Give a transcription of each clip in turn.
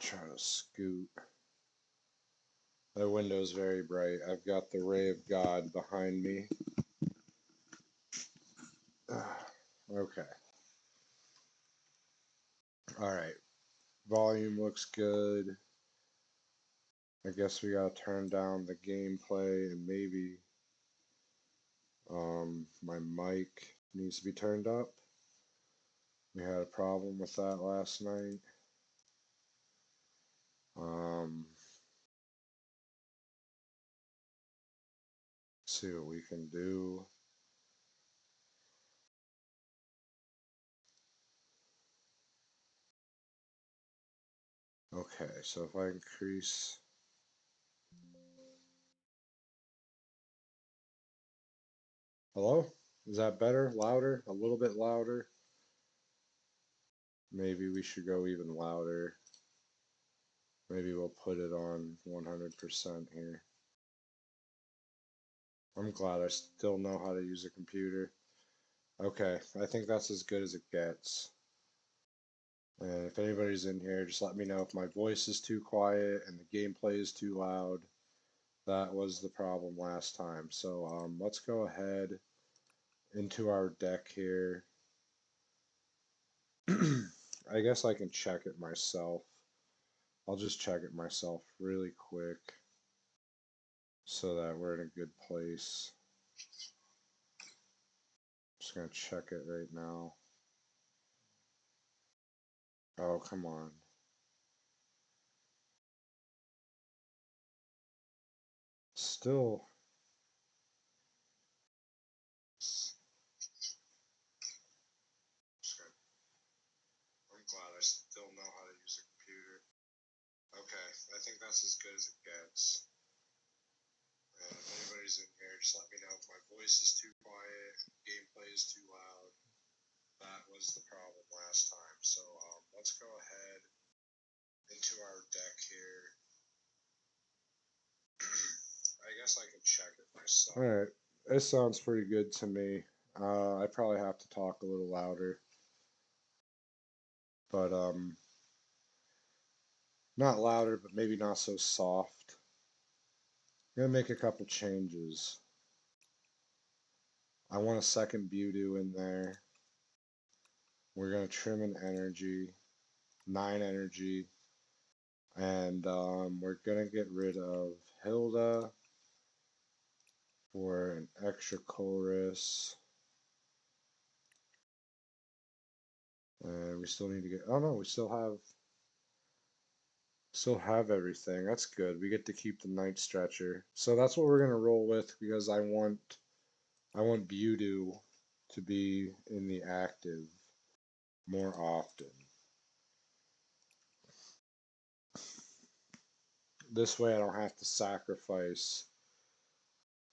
Try to scoot. My window's very bright. I've got the Ray of God behind me. Okay. Alright. Volume looks good. I guess we gotta turn down the gameplay and maybe my mic needs to be turned up. We had a problem with that last night. See what we can do. Okay, so if I increase. Hello? Is that better? Louder? A little bit louder? Maybe we should go even louder. Maybe we'll put it on 100% here. I'm glad I still know how to use a computer. Okay, I think that's as good as it gets. And if anybody's in here, just let me know if my voice is too quiet and the gameplay is too loud. That was the problem last time. So let's go ahead into our deck here. I guess I can check it myself. I'll just check it myself really quick so that we're in a good place. Just gonna check it right now. Oh, come on. Still. I'm glad I still know how to use a computer. Okay, I think that's as good as it gets. And if anybody's in here, just let me know if my voice is too quiet, gameplay is too loud. That was the problem last time. So let's go ahead into our deck here. I guess I can check it myself. Alright, this sounds pretty good to me. I probably have to talk a little louder. But not louder, but maybe not so soft. I'm gonna make a couple changes. I want a second Budew in there. We're gonna trim an energy, 9 energy, and we're gonna get rid of Hilda for an extra Colress. And we still need to get, oh no, we still have everything. That's good. We get to keep the Night Stretcher. So that's what we're gonna roll with because I want Budew to be in the active more often. This way I don't have to sacrifice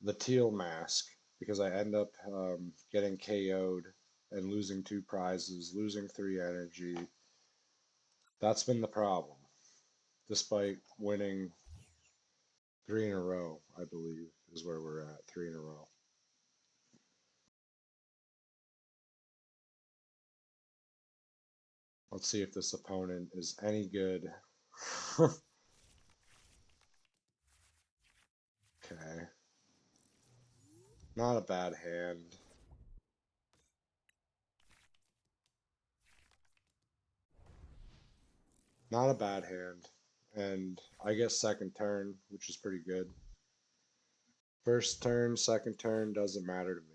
the Teal mask because I end up getting KO'd and losing 2 prizes, losing 3 energy. That's been the problem, despite winning 3 in a row, I believe, is where we're at, 3 in a row. Let's see if this opponent is any good. Okay. Not a bad hand. Not a bad hand. And I guess second turn, which is pretty good. First turn, second turn, doesn't matter to me.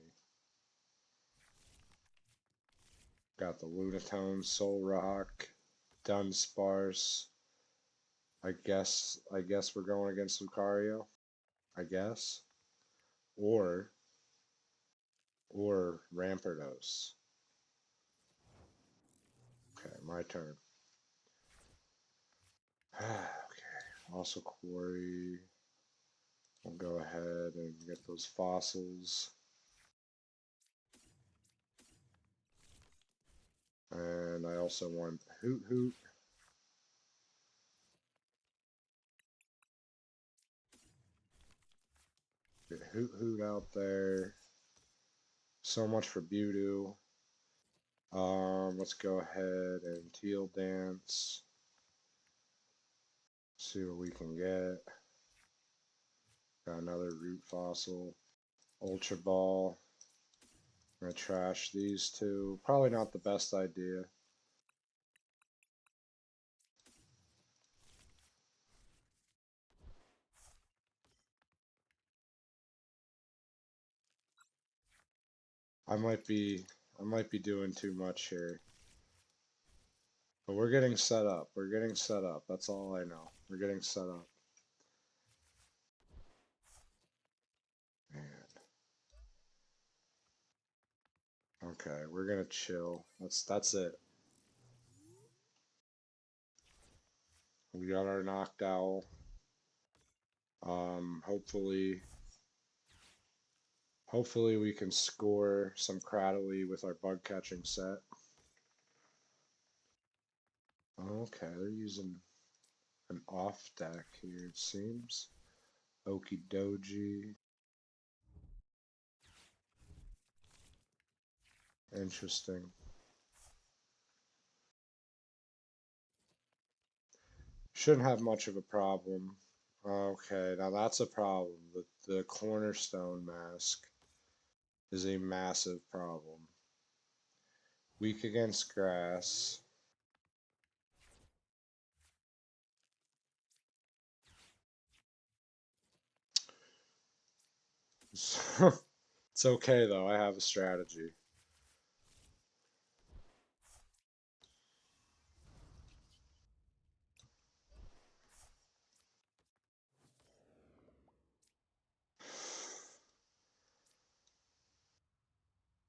Got the Lunatone, Soul Rock, Dunsparce. I guess we're going against Lucario. I guess. Or Rampardos. Okay, my turn. Okay, also Quarry. I'll go ahead and get those fossils. And I also want Hoothoot. Get Hoothoot out there. So much for Budew. Let's go ahead and Teal dance. See what we can get. Got another root fossil. Ultra Ball. I'm gonna trash these two. Probably not the best idea. I might be doing too much here. But we're getting set up. We're getting set up. That's all I know. We're getting set up. Man. Okay, we're gonna chill. That's it. We got our Noctowl. Hopefully we can score some Cradily with our bug catching set. Okay, they're using an off deck here, it seems. Okie dokie. Interesting. Shouldn't have much of a problem. Okay, now that's a problem. The cornerstone mask is a massive problem. Weak against grass. It's okay though, I have a strategy.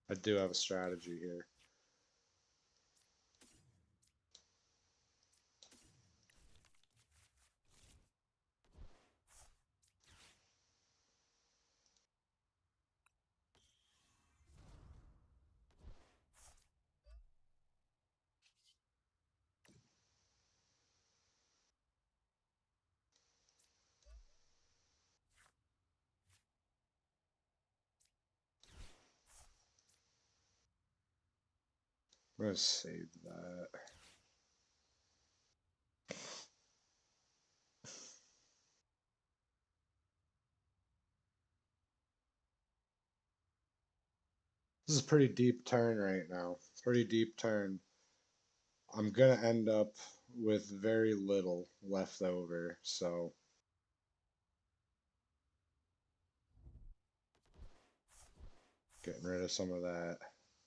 I do have a strategy here. I'm gonna save that. This is a pretty deep turn right now. Pretty deep turn. I'm gonna end up with very little left over, so getting rid of some of that.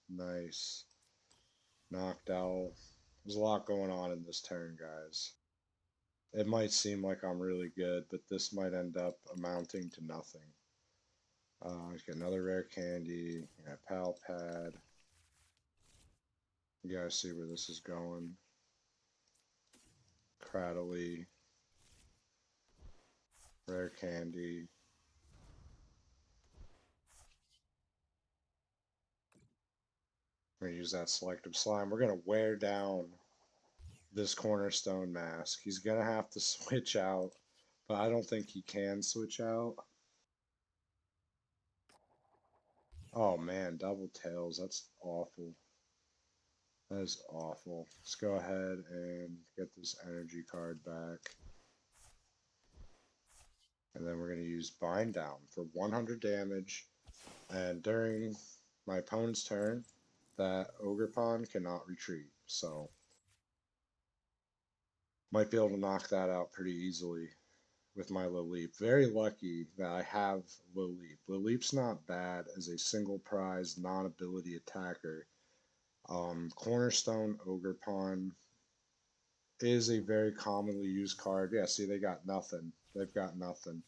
Nice. Noctowl. There's a lot going on in this turn, guys. It might seem like I'm really good, but this might end up amounting to nothing. Get another rare candy. Got Poké Pad. You guys see where this is going. Cradily. Rare candy. We're gonna use that selective slime. We're gonna wear down this cornerstone mask. He's gonna have to switch out, but I don't think he can switch out. Oh man, double tails. That's awful. That is awful. Let's go ahead and get this energy card back. And then we're going to use Bind Down for 100 damage. And during my opponent's turn, that Ogerpon cannot retreat. So, might be able to knock that out pretty easily with my Lileep. Very lucky that I have Lileep. Lileep's not bad as a single prize non-ability attacker. Cornerstone Ogerpon is a very commonly used card. Yeah, see, they got nothing. They've got nothing.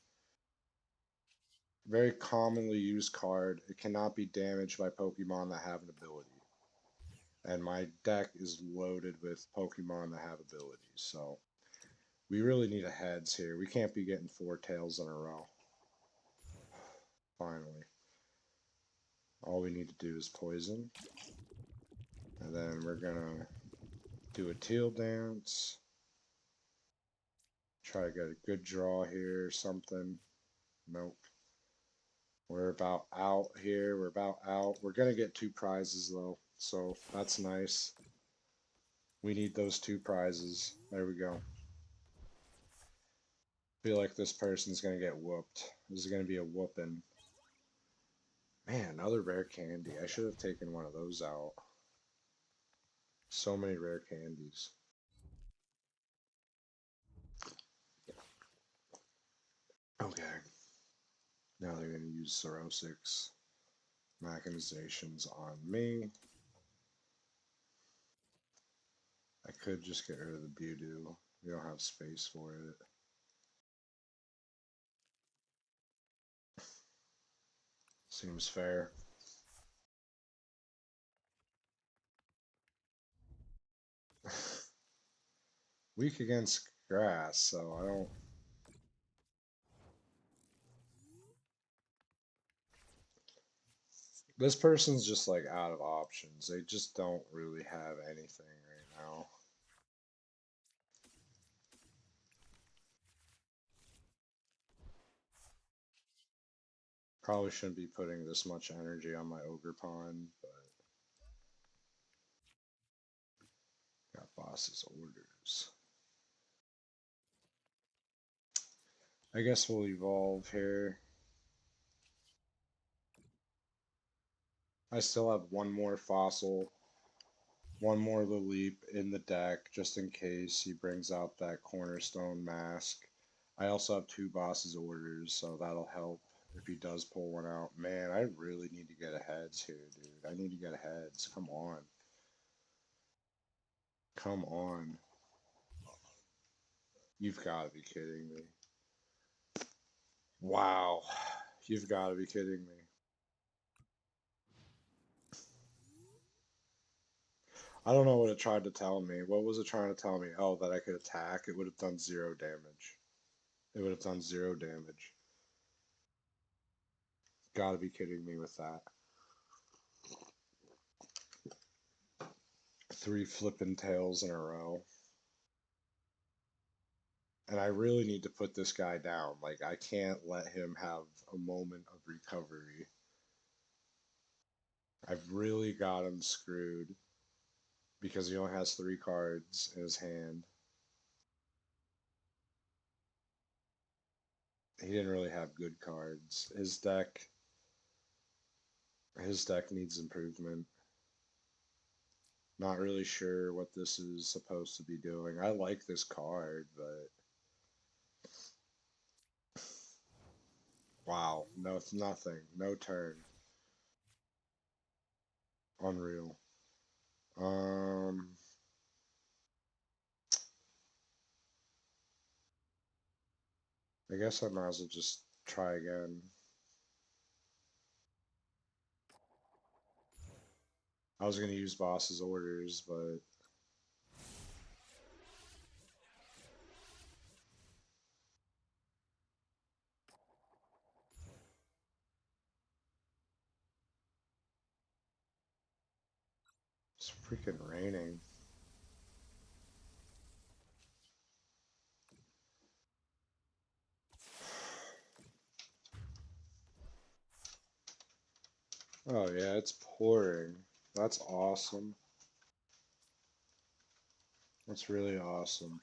Very commonly used card. It cannot be damaged by Pokemon that have an ability. And my deck is loaded with Pokemon that have abilities. So we really need a heads here. We can't be getting 4 tails in a row. Finally. All we need to do is poison. And then we're gonna do a Teal dance. Try to get a good draw here or something. Nope. We're about out here. We're about out. We're going to get 2 prizes, though, so that's nice. We need those 2 prizes. There we go. Feel like this person's gonna get whooped. This is gonna be a whooping. Man, another rare candy. I should have taken one of those out. So many rare candies. Okay. Now they're gonna use Xerosic Machinations on me. I could just get rid of the Budew. We don't have space for it. Seems fair. Weak against grass, so I don't. This person's just like out of options. They just don't really have anything right now. Probably shouldn't be putting this much energy on my Ogerpon, but got boss's orders. I guess we'll evolve here. I still have one more fossil, one more Lileep in the deck, just in case he brings out that cornerstone mask. I also have two boss's orders, so that'll help if he does pull one out. Man, I really need to get a heads here, dude. I need to get a heads. Come on. Come on. You've got to be kidding me. Wow. You've got to be kidding me. I don't know what it tried to tell me. What was it trying to tell me? Oh, that I could attack? It would have done 0 damage. It would have done 0 damage. Gotta be kidding me with that. 3 flippin' tails in a row. And I really need to put this guy down. Like, I can't let him have a moment of recovery. I've really got him screwed because he only has 3 cards in his hand. He didn't really have good cards. His deck needs improvement. Not really sure what this is supposed to be doing. I like this card, but wow, no, nothing, no turn. Unreal. I guess I might as well just try again. I was gonna use boss's orders, but it's freaking raining. Oh yeah, it's pouring. That's awesome. That's really awesome.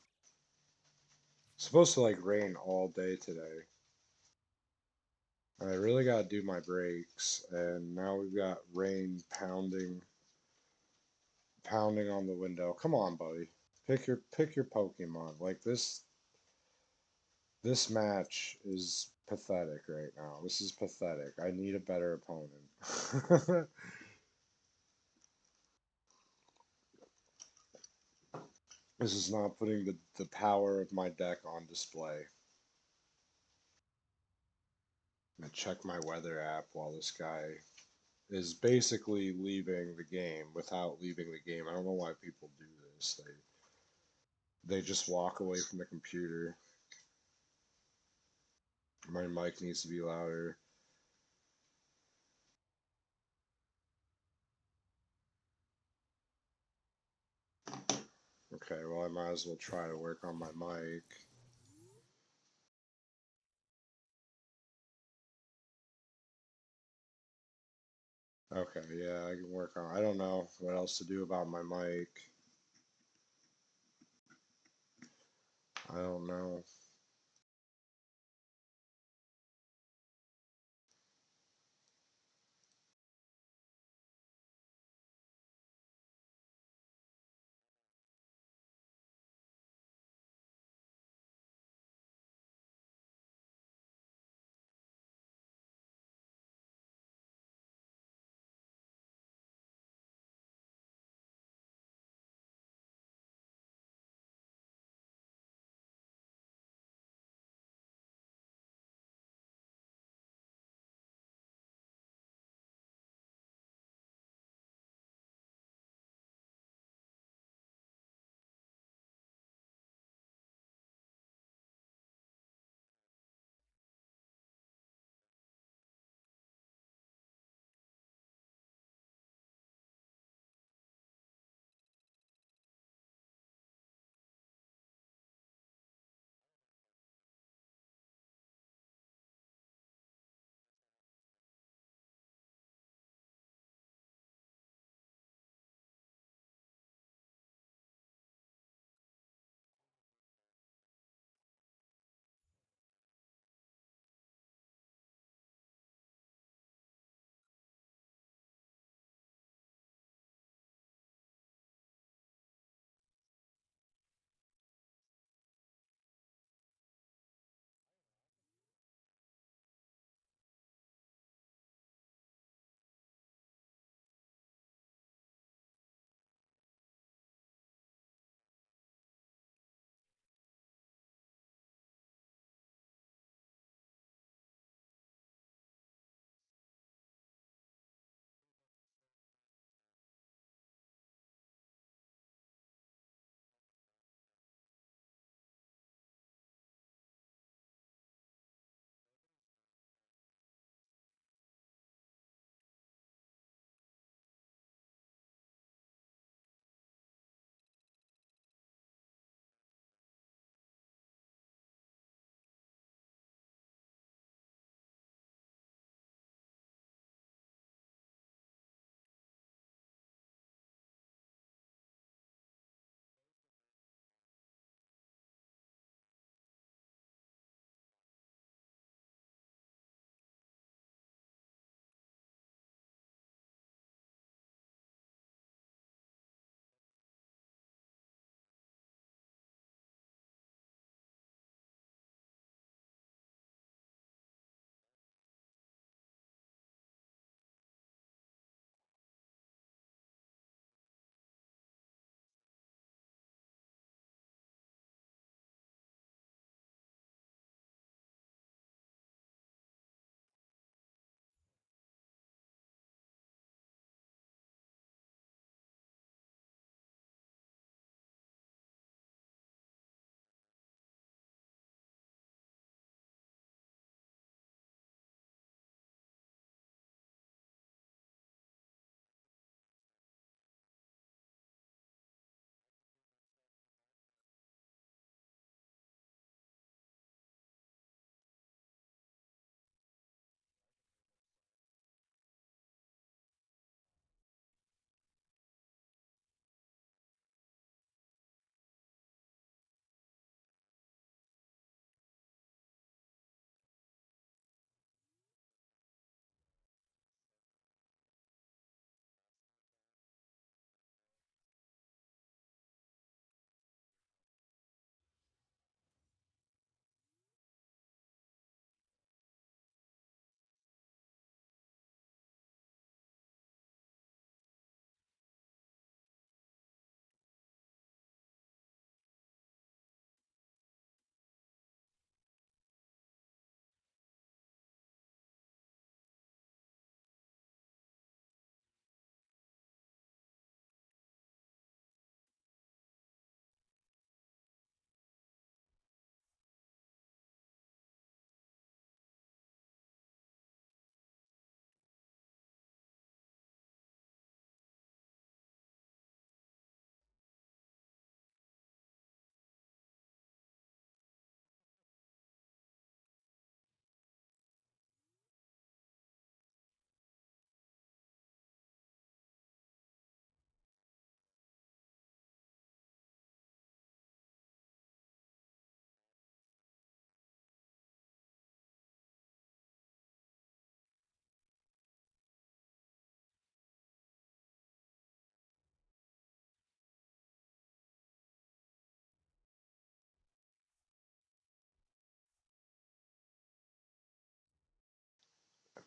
It's supposed to like rain all day today. I really gotta do my breaks, and now we've got rain pounding on the window. Come on, buddy. Pick your Pokemon. Like this match is pathetic right now. This is pathetic. I need a better opponent. This is not putting the power of my deck on display. I'm gonna check my weather app while this guy is basically leaving the game without leaving the game. I don't know why people do this. They just walk away from the computer. My mic needs to be louder. Okay, well I might as well try to work on my mic. Okay, yeah, I can work on. I don't know what else to do about my mic. I don't know.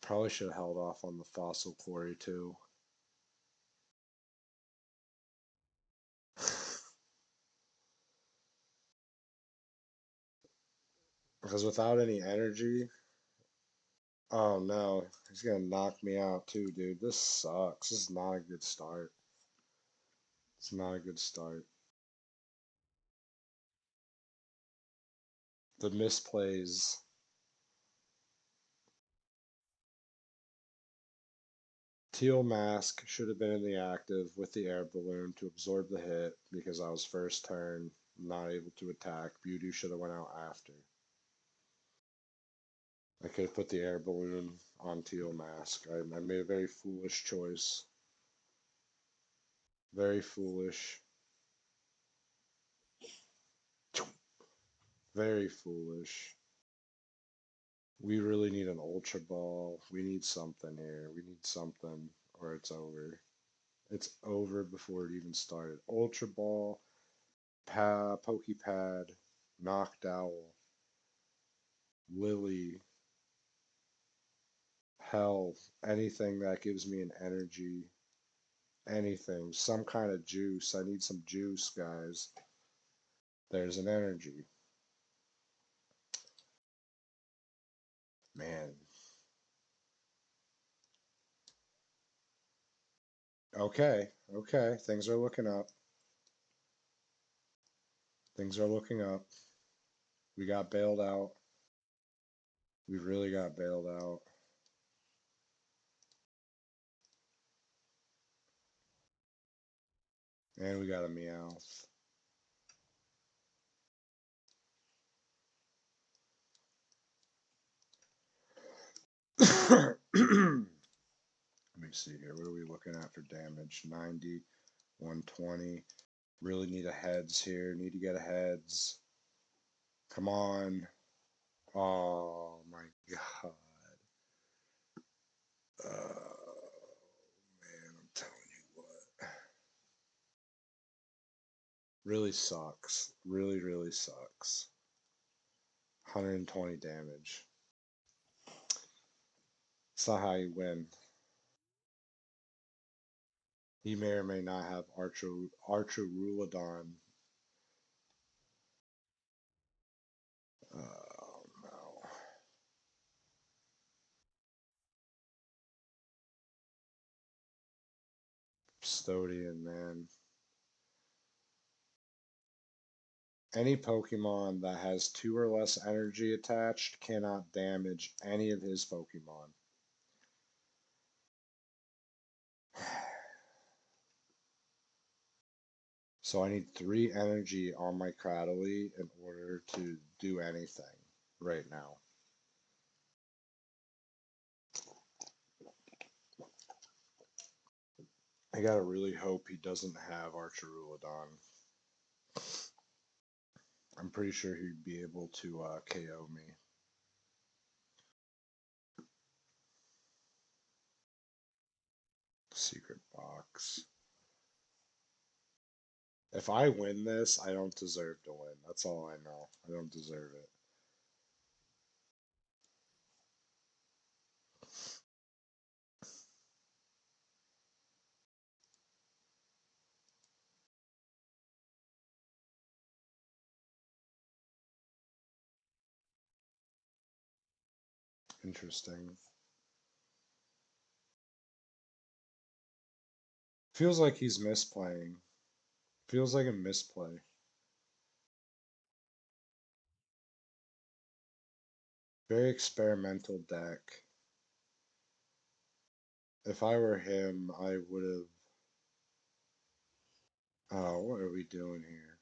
Probably should have held off on the Fossil Quarry too. Because without any energy, oh no, he's gonna knock me out too, dude. This sucks. This is not a good start. It's not a good start. The misplays. Teal Mask should have been in the active with the air balloon to absorb the hit because I was first turn, not able to attack. Budew should have went out after. I could have put the air balloon on Teal Mask. I made a very foolish choice. Very foolish. Very foolish. We really need an Ultra Ball. We need something here. We need something or it's over. It's over before it even started. Ultra Ball, Poké Pad, Noctowl, Lillie, hell, anything that gives me an energy, anything, some kind of juice. I need some juice, guys. There's an energy. Man. Okay, okay, things are looking up. Things are looking up. We got bailed out. We really got bailed out. And we got a Meowth. Let me see here. What are we looking at for damage? 90, 120. Really need a heads here. Need to get a heads. Come on. Oh my god. Man, I'm telling you what. Really sucks. Really, really sucks. 120 damage. It's not how you win. He may or may not have Archer-Rulodon. Oh no. Custodian, man. Any Pokemon that has 2 or less energy attached cannot damage any of his Pokemon. So I need 3 energy on my Cradily in order to do anything right now. I gotta really hope he doesn't have Archer-Rulodon. I'm pretty sure he'd be able to KO me. Secret box. If I win this, I don't deserve to win. That's all I know. I don't deserve it. Interesting. Feels like he's misplaying. Feels like a misplay. Very experimental deck. If I were him, I would have... Oh, what are we doing here?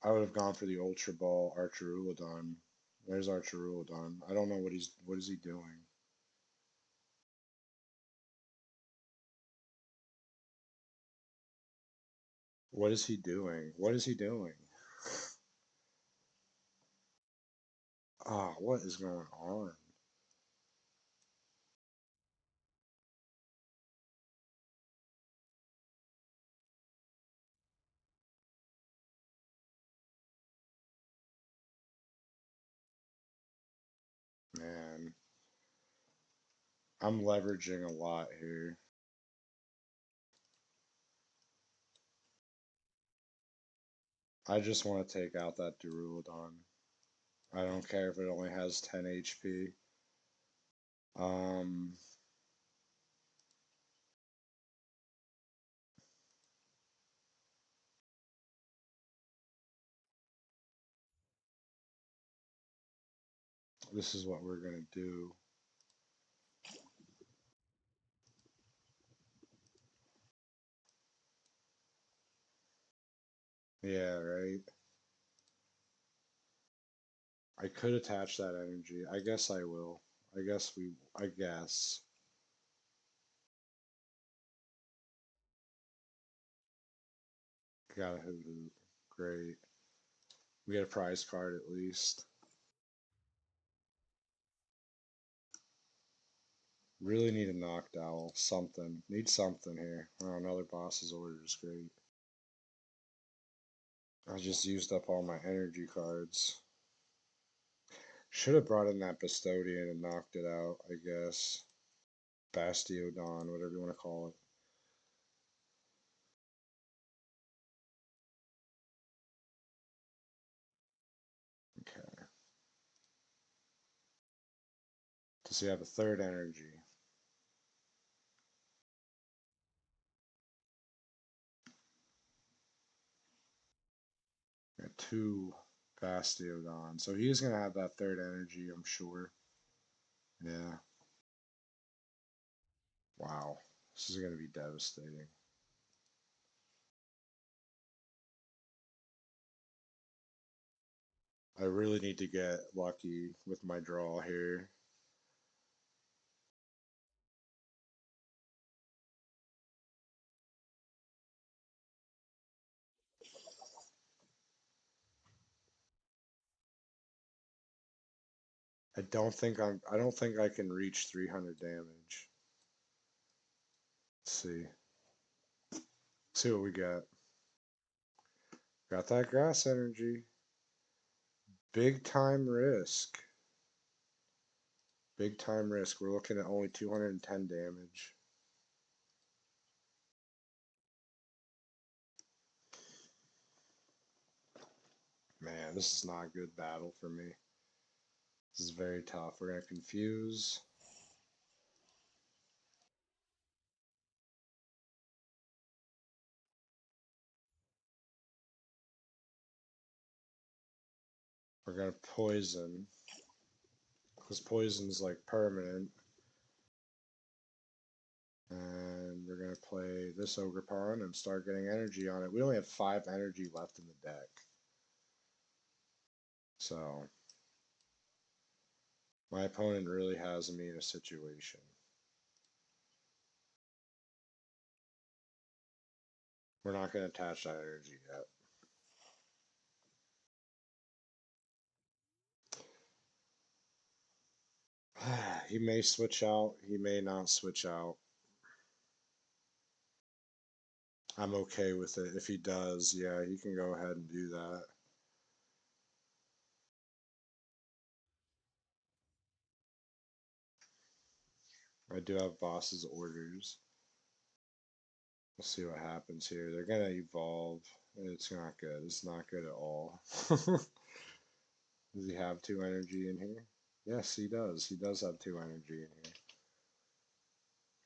I would have gone for the Ultra Ball Archer-Rulodon. Where's Archer-Rulodon? I don't know what is he doing? What is he doing? What is he doing? Ah, what is going on? I'm leveraging a lot here. I just want to take out that Duraludon. I don't care if it only has 10 HP. This is what we're gonna do. Yeah, right. I could attach that energy. I guess I will. I guess. Got a Hoothoot. Great. We get a prize card at least. Really need a Noctowl. Something. Need something here. Oh, another boss's order is great. I just used up all my energy cards. Should have brought in that Bestodian and knocked it out, I guess. Bastiodon, whatever you want to call it. Okay. Does he have a third energy? Got two Bastiodon. So he's going to have that third energy, I'm sure. Yeah. Wow. This is going to be devastating. I really need to get lucky with my draw here. I don't think I can reach 300 damage. Let's see. Let's see what we got. Got that grass energy. Big time risk. Big time risk. We're looking at only 210 damage. Man, this is not a good battle for me. This is very tough. We're going to confuse. We're going to poison. Because poison's like permanent. And we're going to play this Ogerpon and start getting energy on it. We only have 5 energy left in the deck. So, my opponent really has me in a situation. We're not going to attach that energy yet. He may switch out. He may not switch out. I'm okay with it. If he does, yeah, he can go ahead and do that. I do have boss's orders. We'll see what happens here. They're going to evolve. It's not good. It's not good at all. Does he have 2 energy in here? Yes, he does. He does have 2 energy in here.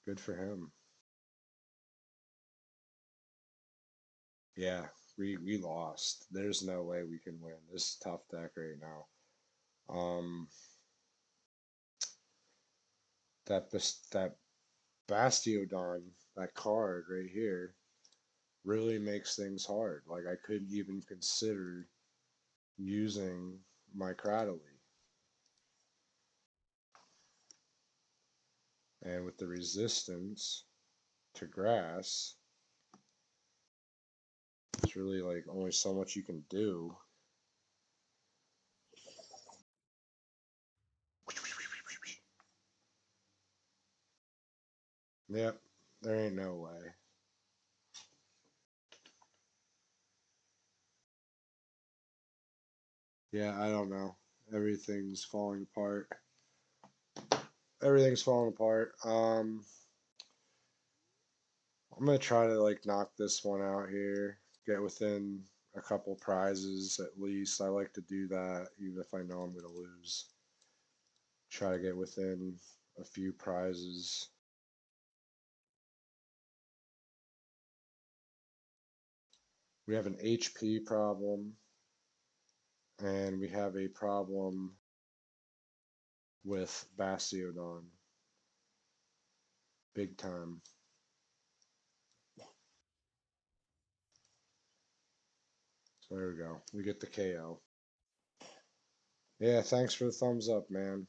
Good for him. Yeah, we lost. There's no way we can win. This is a tough deck right now. That Bastiodon, that card right here, really makes things hard. Like, I couldn't even consider using my Cradily. And with the resistance to grass, it's really like only so much you can do. Yep, there ain't no way. Yeah, I don't know. Everything's falling apart. everything's falling apart. I'm gonna try to like knock this one out here, get within a couple prizes at least. I like to do that even if I know I'm gonna lose. Try to get within a few prizes. We have an HP problem, and we have a problem with Bastiodon. Big time. So there we go. We get the KO. Yeah, thanks for the thumbs up, man.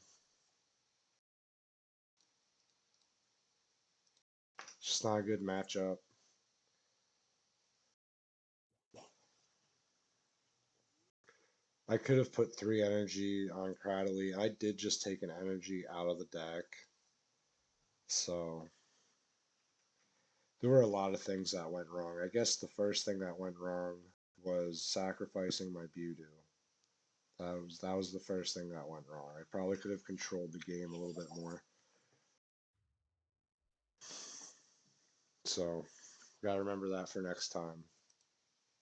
Just not a good matchup. I could have put 3 energy on Cradily. I did just take an energy out of the deck. So there were a lot of things that went wrong. I guess the first thing that went wrong was sacrificing my Budew. That was the first thing that went wrong. I probably could have controlled the game a little bit more. So gotta remember that for next time.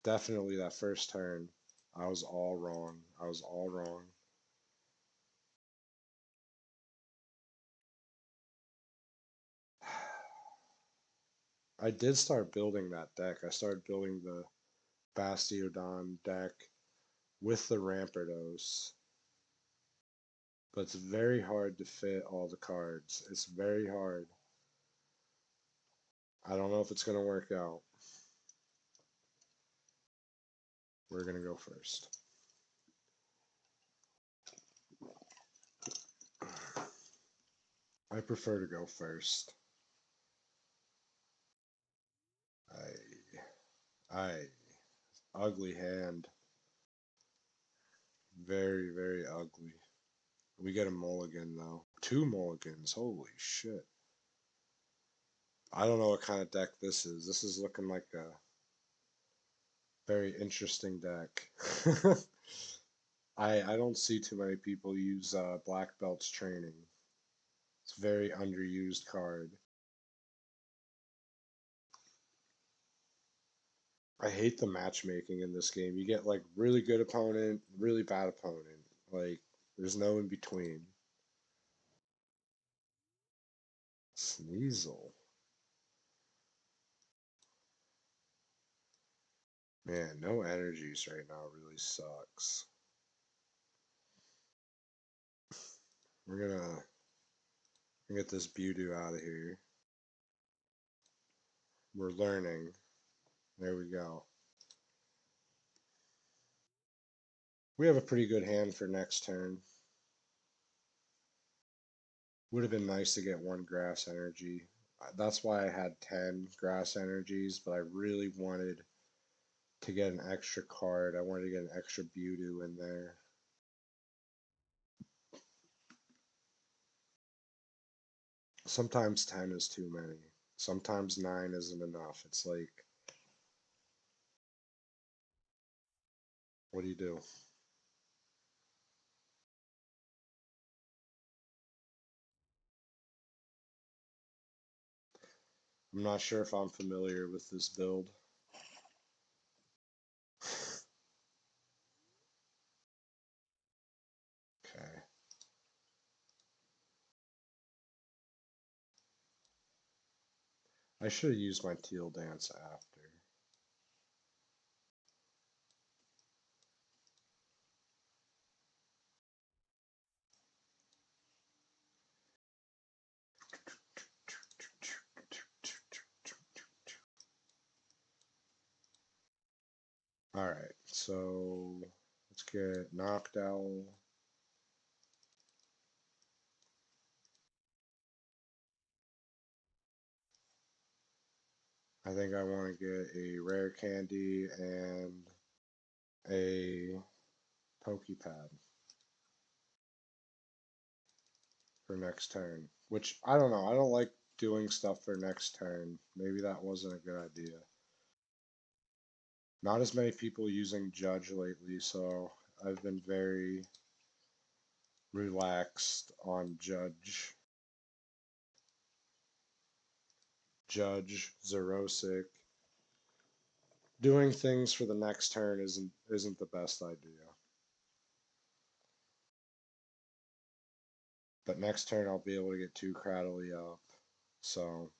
Definitely that first turn, I was all wrong. I was all wrong. I did start building that deck. I started building the Bastiodon deck with the Rampardos. But it's very hard to fit all the cards. It's very hard. I don't know if it's going to work out. We're going to go first. I prefer to go first. Ugly hand. Very, very ugly. We get a mulligan, though. 2 mulligans. Holy shit. I don't know what kind of deck this is. This is looking like a very interesting deck. I don't see too many people use Black Belt's training. It's a very underused card. I hate the matchmaking in this game. You get like really good opponent, really bad opponent. Like there's no in between. Sneasel. Man, no energies right now really sucks. We're gonna get this Budew out of here. We're learning. There we go. We have a pretty good hand for next turn. Would have been nice to get 1 grass energy. That's why I had 10 grass energies, but I really wanted to get an extra card. I wanted to get an extra Budew in there. Sometimes 10 is too many. Sometimes 9 isn't enough. It's like, what do you do? I'm not sure if I'm familiar with this build. Okay. I should have used my Teal dance after. Alright, so let's get Noctowl. I think I want to get a Rare Candy and a Poké Pad for next turn. Which, I don't know, I don't like doing stuff for next turn. Maybe that wasn't a good idea. Not as many people using Judge lately, so I've been very relaxed on Judge. Judge, Xerosic. Doing things for the next turn isn't the best idea. But next turn I'll be able to get 2 Cradily up. So,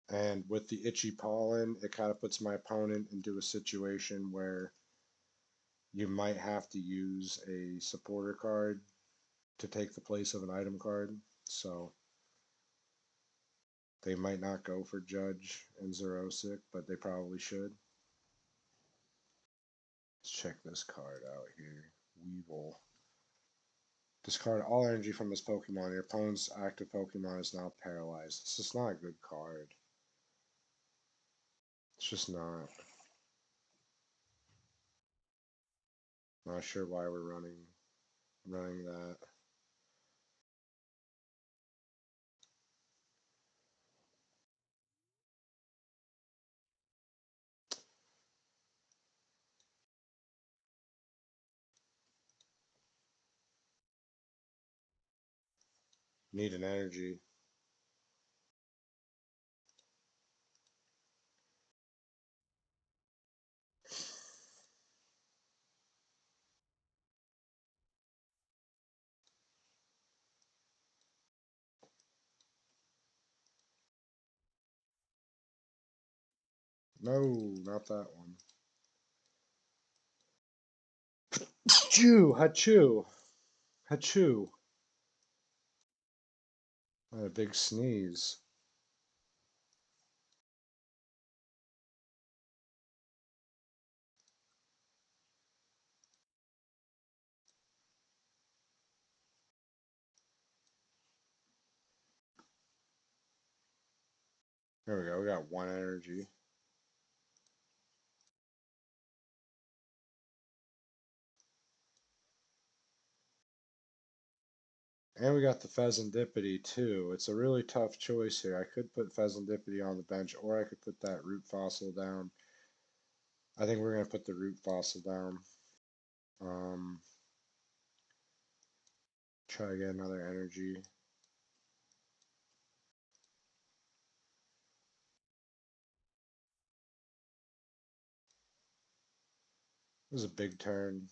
and with the Itchy Pollen, it kind of puts my opponent into a situation where you might have to use a supporter card to take the place of an item card. So they might not go for Judge and Xerosic, but they probably should. Let's check this card out here. Weevil. Discard all energy from this Pokemon. Your opponent's active Pokemon is now paralyzed. It's just not a good card. It's just not. Not sure why we're running that. Need an energy. No, not that one. Achoo! Hachoo! Hachoo! I had a big sneeze. There we go. We got 1 energy. And we got the Fezandipiti too. It's a really tough choice here. I could put Fezandipiti on the bench, or I could put that root fossil down. I think we're going to put the root fossil down. Try to get another energy. It was a big turn.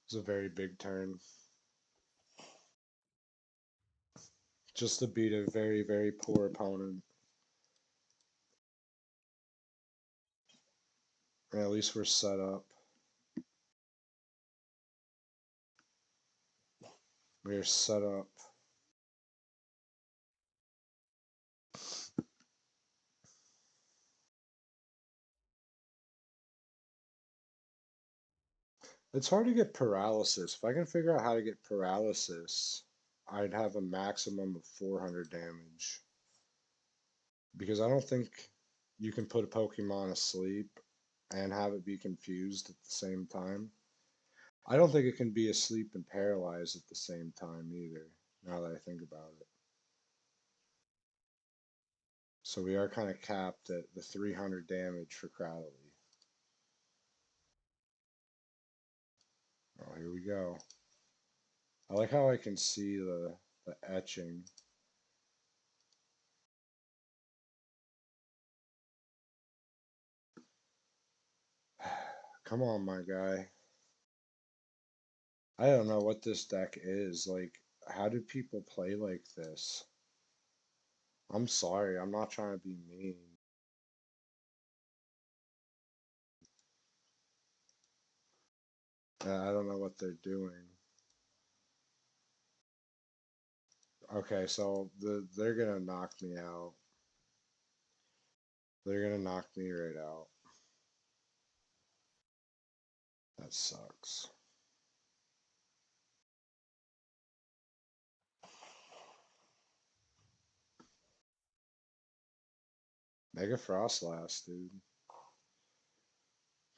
It was a very big turn. Just to beat a very, very poor opponent. And at least we're set up. We are set up. It's hard to get paralysis. If I can figure out how to get paralysis, I'd have a maximum of 400 damage. Because I don't think you can put a Pokemon asleep and have it be confused at the same time. I don't think it can be asleep and paralyzed at the same time either, now that I think about it. So we are kind of capped at the 300 damage for Cradily. Oh, here we go. I like how I can see the etching. Come on, my guy. I don't know what this deck is. Like, how do people play like this? I'm sorry, I'm not trying to be mean. I don't know what they're doing. Okay, so they're gonna knock me out. They're gonna knock me right out. That sucks. Mega Frostlass, dude.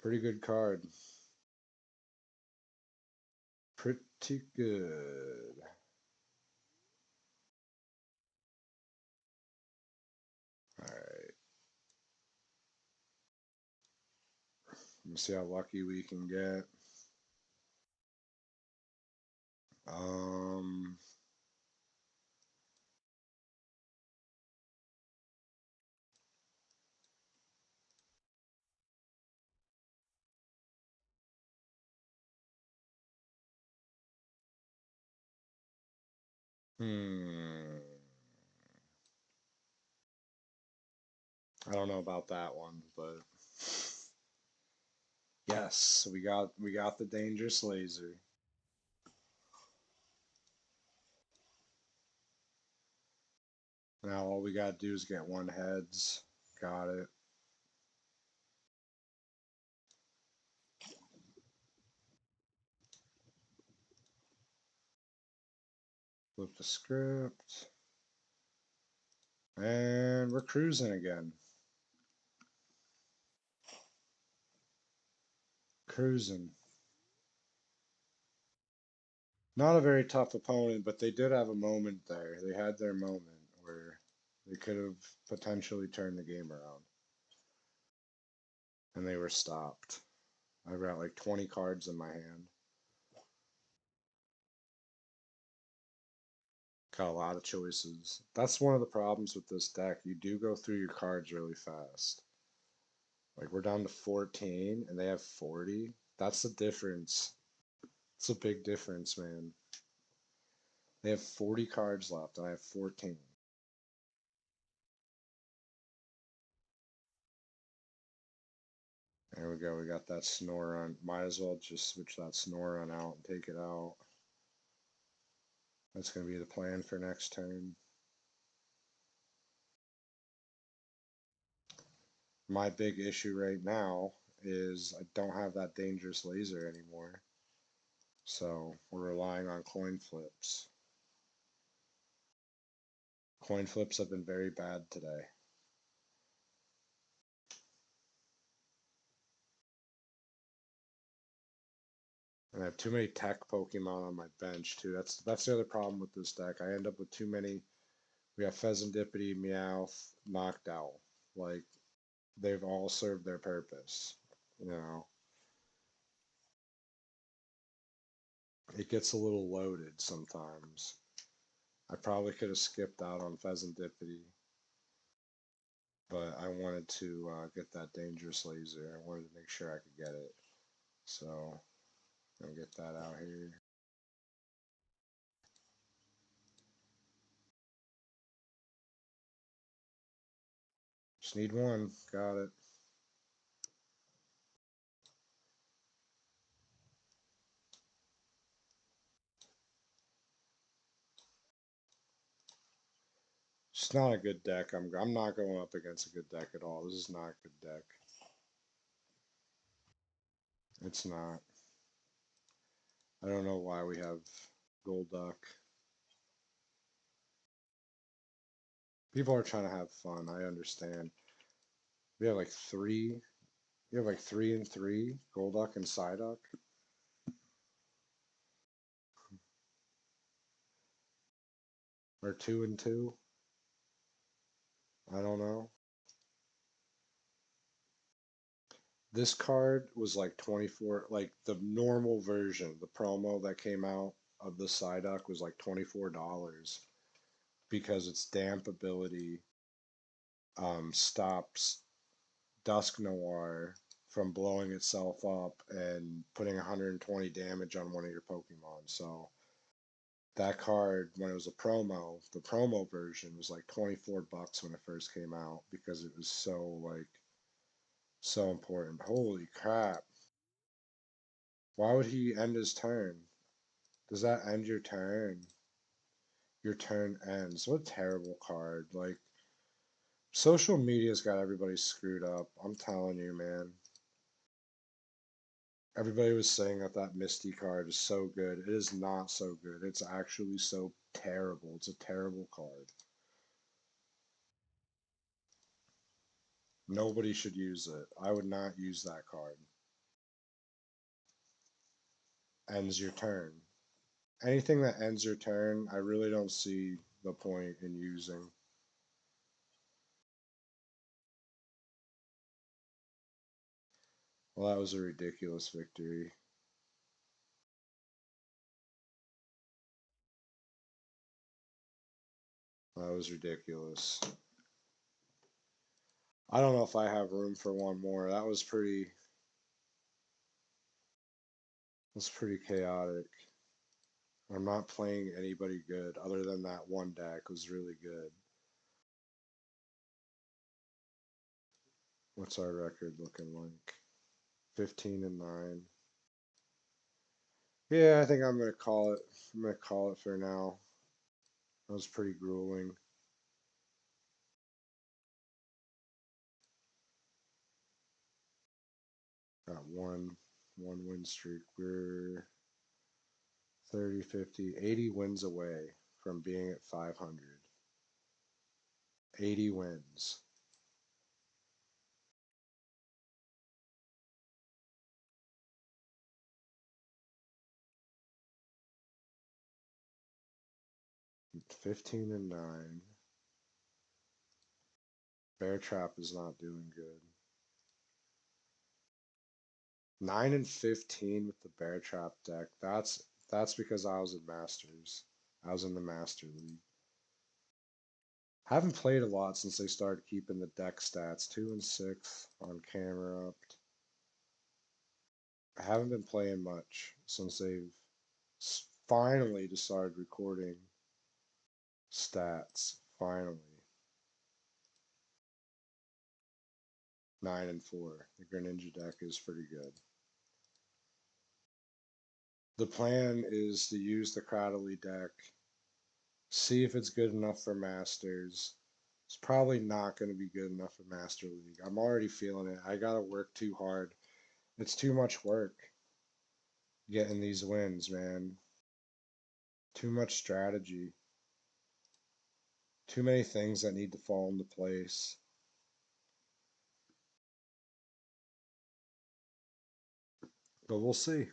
Pretty good card. Pretty good. Alright. Let's see how lucky we can get. I don't know about that one, but yes, we got the Dangerous Laser. Now all we gotta do is get one heads. Got it. Flip the script. And we're cruising again. Cruising. Not a very tough opponent, but they did have a moment there. They had their moment where they could have potentially turned the game around. And they were stopped. I've got like 20 cards in my hand. Got a lot of choices. That's one of the problems with this deck. You do go through your cards really fast. Like we're down to 14 and they have 40. That's the difference. It's a big difference, man. They have 40 cards left and I have 14. There we go. We got that Snorunt. Might as well just switch that Snorunt out and take it out. That's going to be the plan for next turn. My big issue right now is I don't have that Dangerous Laser anymore. So we're relying on coin flips. Coin flips have been very bad today. And I have too many tech Pokemon on my bench too. That's the other problem with this deck. I end up with too many. We have Fezandipiti, Meowth, Noctowl. Like they've all served their purpose. You know, it gets a little loaded sometimes. I probably could have skipped out on Fezandipiti, but I wanted to get that Dangerous Laser. I wanted to make sure I could get it. So I'm gonna get that out here. Just need one. Got it. It's not a good deck. I'm not going up against a good deck at all. This is not a good deck. It's not. I don't know why we have Golduck. People are trying to have fun. I understand. We have like three. You have like 3 and 3 Golduck and Psyduck. Or 2 and 2. I don't know. This card was like 24, like the normal version, the promo that came out of the Psyduck was like $24 because its damp ability stops Dusk Noir from blowing itself up and putting 120 damage on one of your Pokemon. So that card, when it was a promo, the promo version was like $24 when it first came out because it was so important. Holy crap. Why would he end his turn? Does that end your turn? Your turn ends. What a terrible card. Like, social media's got everybody screwed up. I'm telling you, man. Everybody was saying that that Misty card is so good. It is not so good. It's actually so terrible. It's a terrible card. Nobody should use it. I would not use that card. Ends your turn. Anything that ends your turn, I really don't see the point in using. Well, that was a ridiculous victory. That was ridiculous. I don't know if I have room for one more. That was pretty chaotic. I'm not playing anybody good other than that one deck was really good. What's our record looking like? 15-9. Yeah, I think I'm gonna call it. I'm gonna call it for now. That was pretty grueling. Got one win streak. We're 30, 50, 80 wins away from being at 500. 80 wins. It's 15-9. Bear Trap is not doing good. 9-15 with the Bear Trap deck. That's because I was in Masters. I was in the Master League. Haven't played a lot since they started keeping the deck stats. 2-6 on camera up. I haven't been playing much since they've finally decided recording stats. Finally. 9-4. The Greninja deck is pretty good. The plan is to use the Cradily deck, see if it's good enough for Masters. It's probably not going to be good enough for Master League. I'm already feeling it. I got to work too hard. It's too much work getting these wins, man. Too much strategy. Too many things that need to fall into place. But we'll see.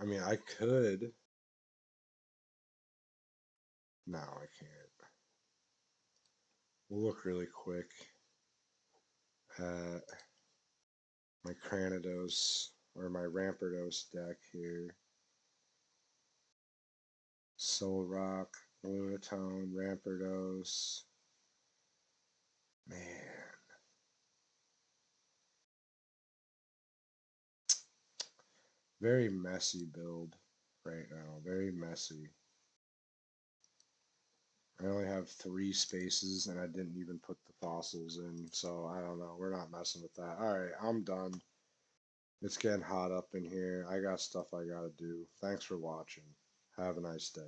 I mean, I could. No, I can't. We'll look really quick at my Cranidos or my Rampardos deck here. Solrock, Lunatone, Rampardos. Man. Very messy build right now. Very messy. I only have 3 spaces and I didn't even put the fossils in, so I don't know. We're not messing with that. Alright, I'm done. It's getting hot up in here. I got stuff I gotta do. Thanks for watching. Have a nice day.